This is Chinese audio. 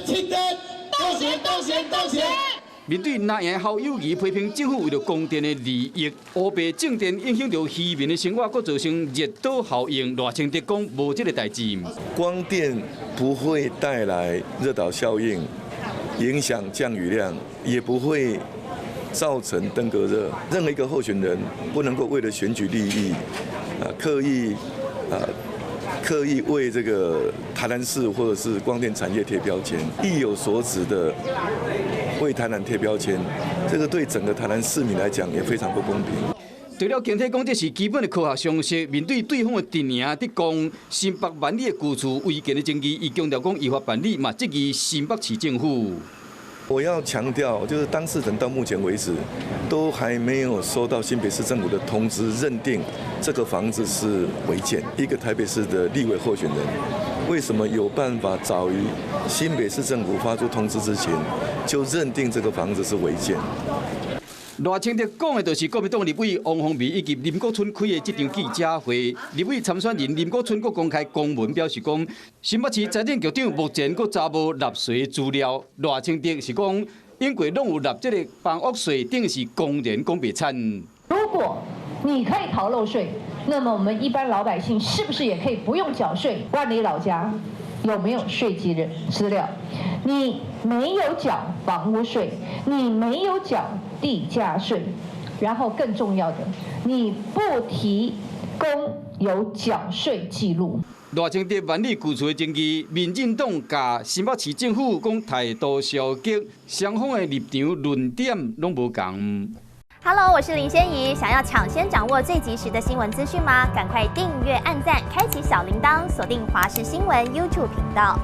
清德，动钱动钱动钱！面对蓝营好友谊批评政府为了供电的利益，乌白正电影响到渔民的生活，搁造成热岛效应。赖清德讲无这个代志。光电不会带来热岛效应，影响降雨量，也不会造成登革热。任何一个候选人不能够为了选举利益，刻意为这个台南市或者是光电产业贴标签，意有所指的为台南贴标签，这个对整个台南市民来讲也非常不公平。除了健体讲这是基本的科学常识，面对对方的阵营伫讲新北万里的居住违建的争议，伊强调讲依法办理嘛，质疑新北市政府。我要强调，就是当事人到目前为止都还没有收到新北市政府的通知，认定这个房子是违建。一个台北市的立委候选人，为什么有办法早于新北市政府发出通知之前，就认定这个房子是违建？赖清德讲的就是国民党立委王宏维以及林国春开的这场记者会，立委参选人林国春阁公开公文表示讲，新北市财政局长目前阁查无纳税资料。赖清德是讲，因为拢有纳这个房屋税，等于是公然讲白惨。如果你可以逃漏税，那么我们一般老百姓是不是也可以不用缴税？万里老家有没有税基的资料？你没有缴房屋税，你没有缴地价税，然后更重要的，你不提供有缴税记录。赖清德万里居住的争议，民进党甲新北市政府讲态度消极，双方的立场论点拢无同。Hello， 我是林仙怡。想要抢先掌握最及时的新闻资讯吗？赶快订阅、按赞、开启小铃铛，锁定华视新闻 YouTube 频道。